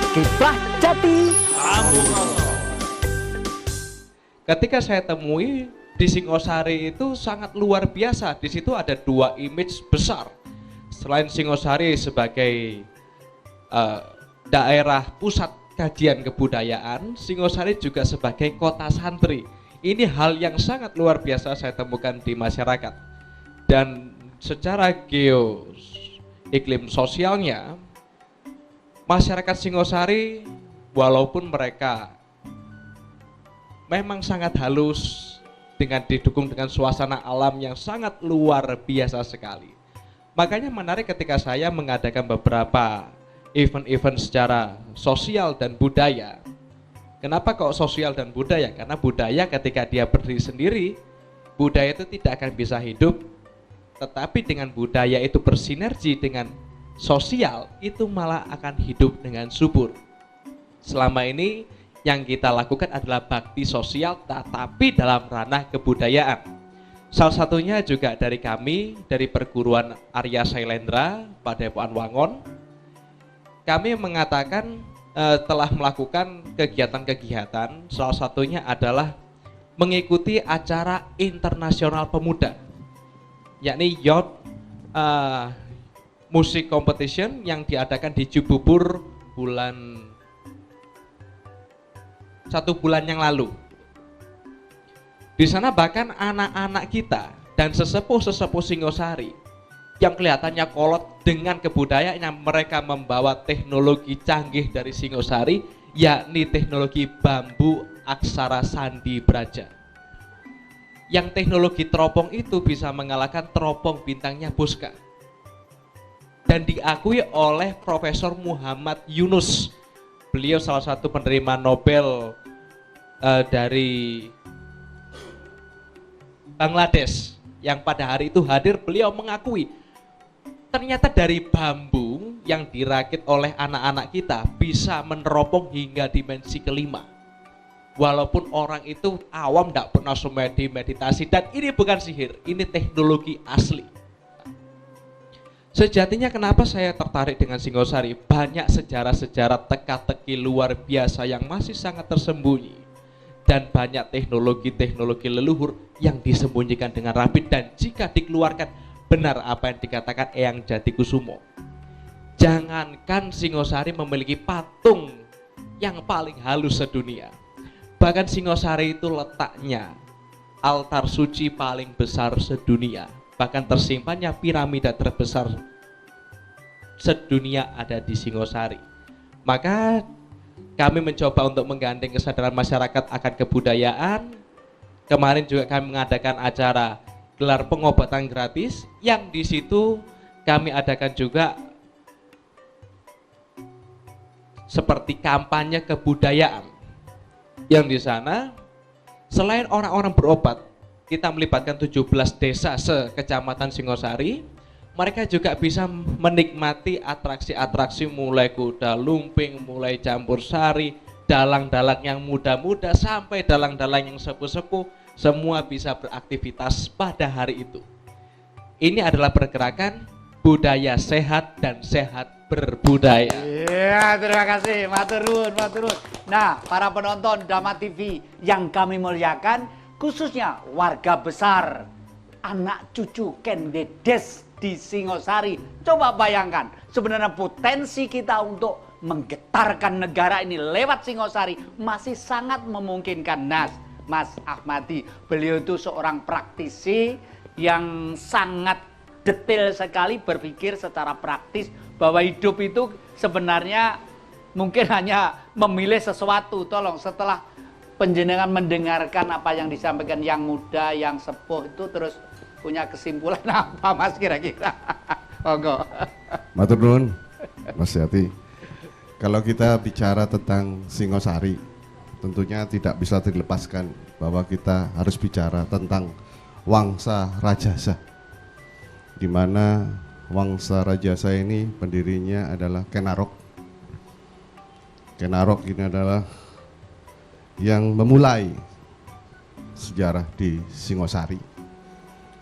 Kiprah Jati. Ketika saya temui di Singosari itu sangat luar biasa. Di situ ada dua image besar. Selain Singosari sebagai daerah pusat kajian kebudayaan, Singosari juga sebagai kota santri. Ini hal yang sangat luar biasa saya temukan di masyarakat. Dan secara iklim sosialnya, masyarakat Singosari walaupun mereka memang sangat halus dengan didukung dengan suasana alam yang sangat luar biasa sekali. Makanya menarik ketika saya mengadakan beberapa event-event secara sosial dan budaya. Kenapa kok sosial dan budaya? Karena budaya ketika dia berdiri sendiri, budaya itu tidak akan bisa hidup. Tetapi dengan budaya itu bersinergi dengan sosial, itu malah akan hidup dengan subur. Selama ini yang kita lakukan adalah bakti sosial tetapi dalam ranah kebudayaan. Salah satunya juga dari kami, dari perguruan Arya Sailendra Padepokan Wangon. Kami mengatakan telah melakukan kegiatan-kegiatan, salah satunya adalah mengikuti acara internasional pemuda, yakni Youth Music Competition yang diadakan di Cibubur satu bulan yang lalu. Di sana bahkan anak-anak kita dan sesepuh-sesepuh Singosari yang kelihatannya kolot dengan kebudayaan, mereka membawa teknologi canggih dari Singosari, yakni teknologi bambu aksara sandi braja. Yang teknologi teropong itu bisa mengalahkan teropong bintangnya Boska. Dan diakui oleh Profesor Muhammad Yunus. Beliau salah satu penerima Nobel dari Bangladesh yang pada hari itu hadir. Beliau mengakui ternyata dari bambu yang dirakit oleh anak-anak kita bisa meneropong hingga dimensi kelima. Walaupun orang itu awam tidak pernah meditasi, dan ini bukan sihir, ini teknologi asli. Sejatinya kenapa saya tertarik dengan Singosari? Banyak sejarah-sejarah teka-teki luar biasa yang masih sangat tersembunyi. Dan banyak teknologi-teknologi leluhur yang disembunyikan dengan rapi, dan jika dikeluarkan benar apa yang dikatakan Eyang Jatikusumo. Jangankan Singosari memiliki patung yang paling halus sedunia, bahkan Singosari itu letaknya altar suci paling besar sedunia. Bahkan tersimpannya piramida terbesar sedunia ada di Singosari. Maka kami mencoba untuk menggandeng kesadaran masyarakat akan kebudayaan. Kemarin juga kami mengadakan acara gelar pengobatan gratis, yang di situ kami adakan juga seperti kampanye kebudayaan. Yang di sana selain orang-orang berobat, kita melibatkan 17 desa sekecamatan Singosari. Mereka juga bisa menikmati atraksi-atraksi mulai kuda lumping, mulai campur sari, dalang-dalang yang muda-muda sampai dalang-dalang yang sepuh-sepuh, semua bisa beraktivitas pada hari itu. Ini adalah pergerakan budaya sehat dan sehat berbudaya. Iya, terima kasih, matur nuwun. Nah, para penonton Dama TV yang kami muliakan, khususnya warga besar, anak cucu Ken Dedes di Singosari. Coba bayangkan, sebenarnya potensi kita untuk menggetarkan negara ini lewat Singosari masih sangat memungkinkan. Mas Ahmadi, beliau itu seorang praktisi yang sangat detail sekali berpikir secara praktis bahwa hidup itu sebenarnya mungkin hanya memilih sesuatu. Tolong, setelah penjenengan mendengarkan apa yang disampaikan yang muda, yang sepuh itu, terus punya kesimpulan apa Mas kira-kira? Monggo. Matur nuwun Mas Yati. Kalau kita bicara tentang Singosari, tentunya tidak bisa dilepaskan bahwa kita harus bicara tentang Wangsa Rajasa, di mana Wangsa Rajasa ini pendirinya adalah Ken Arok. Ken Arok ini adalah yang memulai sejarah di Singosari.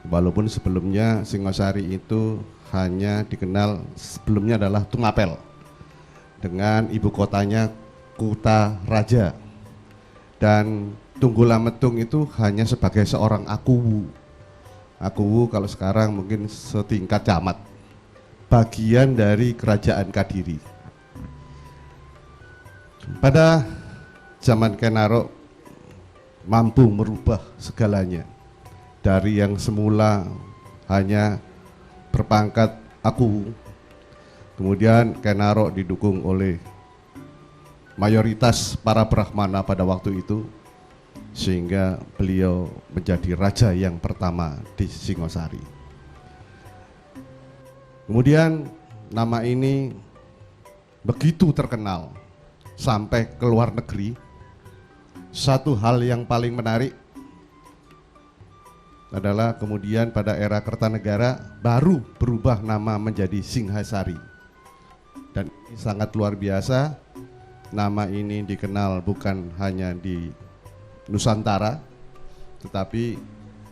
Walaupun sebelumnya Singosari itu hanya dikenal sebelumnya adalah Tungapel. dengan ibu kotanya Kuta Raja. Dan Tunggula Metung itu hanya sebagai seorang akuwu. Akuwu kalau sekarang mungkin setingkat camat, bagian dari kerajaan Kadiri. Pada zaman Ken Arok mampu merubah segalanya. Dari yang semula hanya berpangkat akuwu, kemudian Ken Arok didukung oleh mayoritas para Brahmana pada waktu itu, sehingga beliau menjadi raja yang pertama di Singosari. Kemudian nama ini begitu terkenal sampai ke luar negeri. Satu hal yang paling menarik adalah kemudian pada era Kertanegara baru berubah nama menjadi Singhasari. Dan ini sangat luar biasa. Nama ini dikenal bukan hanya di Nusantara, tetapi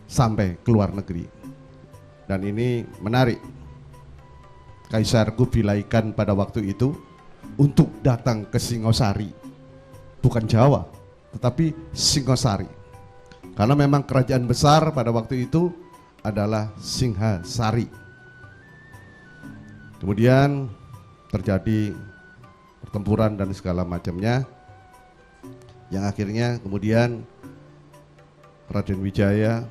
sampai ke luar negeri. Dan ini menarik. Kaisar Kubilai Khan pada waktu itu untuk datang ke Singosari, bukan Jawa, tetapi Singosari. Karena memang kerajaan besar pada waktu itu adalah Singhasari. Kemudian terjadi pertempuran dan segala macamnya, yang akhirnya kemudian Raden Wijaya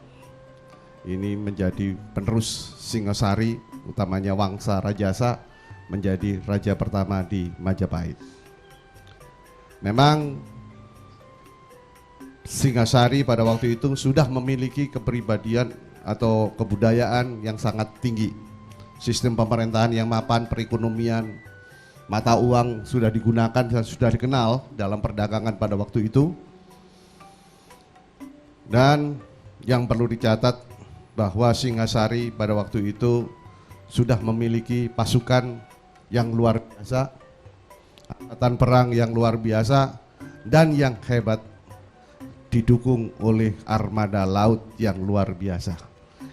ini menjadi penerus Singosari, utamanya Wangsa Rajasa, menjadi raja pertama di Majapahit. Memang Singhasari pada waktu itu sudah memiliki kepribadian atau kebudayaan yang sangat tinggi. Sistem pemerintahan yang mapan, perekonomian, mata uang sudah digunakan dan sudah dikenal dalam perdagangan pada waktu itu. Dan yang perlu dicatat bahwa Singhasari pada waktu itu sudah memiliki pasukan yang luar biasa, angkatan perang yang luar biasa, dan yang hebat didukung oleh armada laut yang luar biasa.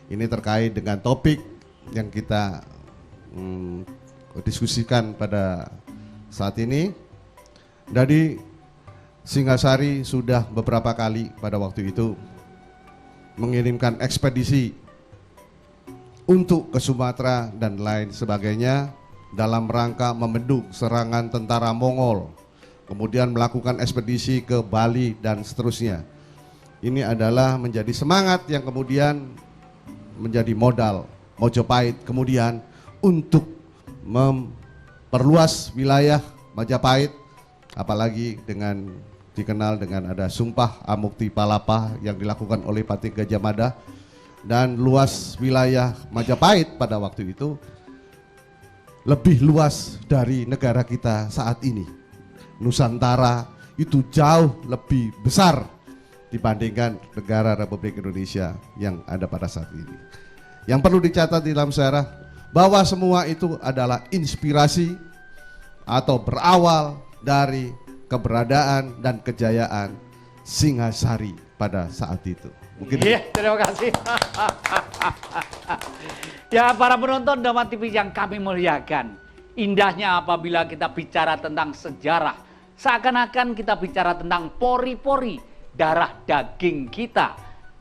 Ini terkait dengan topik yang kita diskusikan pada saat ini. Jadi Singhasari sudah beberapa kali pada waktu itu mengirimkan ekspedisi untuk ke Sumatera dan lain sebagainya dalam rangka membendung serangan tentara Mongol, kemudian melakukan ekspedisi ke Bali dan seterusnya. Ini adalah menjadi semangat yang kemudian menjadi modal Mojopahit kemudian untuk memperluas wilayah Majapahit, apalagi dengan dikenal dengan ada Sumpah Amukti Palapa yang dilakukan oleh Patih Gajah Mada, dan luas wilayah Majapahit pada waktu itu lebih luas dari negara kita saat ini. Nusantara itu jauh lebih besar dibandingkan negara Republik Indonesia yang ada pada saat ini. Yang perlu dicatat di dalam sejarah bahwa semua itu adalah inspirasi atau berawal dari keberadaan dan kejayaan Singhasari pada saat itu. Mungkin Iya, terima kasih. Ya, para penonton Dhamma TV yang kami muliakan, indahnya apabila kita bicara tentang sejarah, seakan-akan kita bicara tentang pori-pori darah daging kita.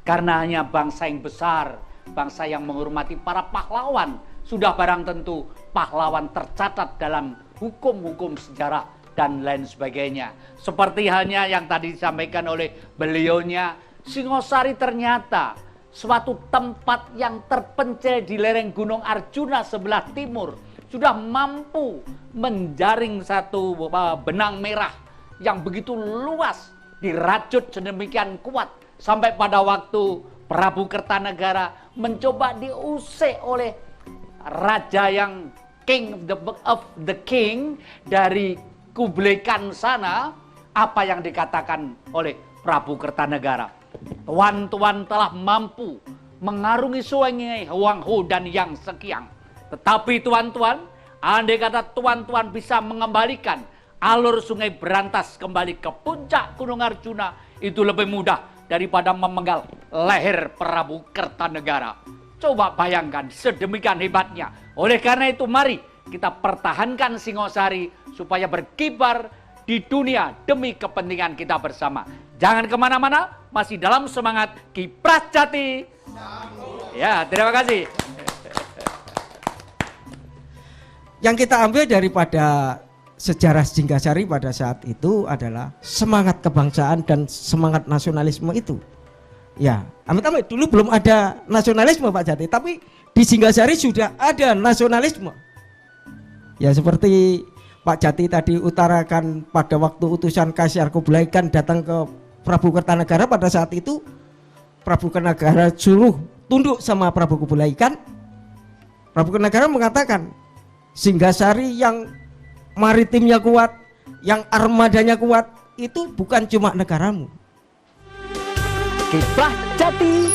Karena hanya bangsa yang besar, bangsa yang menghormati para pahlawan, sudah barang tentu pahlawan tercatat dalam hukum-hukum sejarah dan lain sebagainya. Seperti halnya yang tadi disampaikan oleh beliaunya, Singosari ternyata suatu tempat yang terpencil di lereng Gunung Arjuna sebelah timur, sudah mampu menjaring satu benang merah yang begitu luas, dirajut sedemikian kuat, sampai pada waktu Prabu Kertanegara mencoba diusik oleh raja yang king of the king dari Kublai Khan sana. Apa yang dikatakan oleh Prabu Kertanegara? Tuan-tuan telah mampu mengarungi sungai Huang Ho dan Yang Sekiang. Tetapi tuan-tuan, andai kata tuan-tuan bisa mengembalikan alur sungai Berantas kembali ke puncak Gunung Arjuna, itu lebih mudah daripada memenggal leher Prabu Kertanegara. Coba bayangkan sedemikian hebatnya. Oleh karena itu mari kita pertahankan Singosari supaya berkibar di dunia demi kepentingan kita bersama. Jangan kemana-mana, masih dalam semangat Kipras Jati. Ya, terima kasih. Yang kita ambil daripada sejarah Jinggasari pada saat itu adalah semangat kebangsaan dan semangat nasionalisme itu. Ya, amit-amit dulu belum ada nasionalisme Pak Jati, tapi di Jinggasari sudah ada nasionalisme. Ya, seperti Pak Jati tadi utarakan pada waktu utusan Kaisar Kublai Khan datang ke Prabu Kertanegara, pada saat itu Prabu Kertanegara suruh tunduk sama Prabu Kublai Khan. Prabu Kertanegara mengatakan, Jinggasari yang maritimnya kuat, yang armadanya kuat, itu bukan cuma negaramu. Kipras Jati.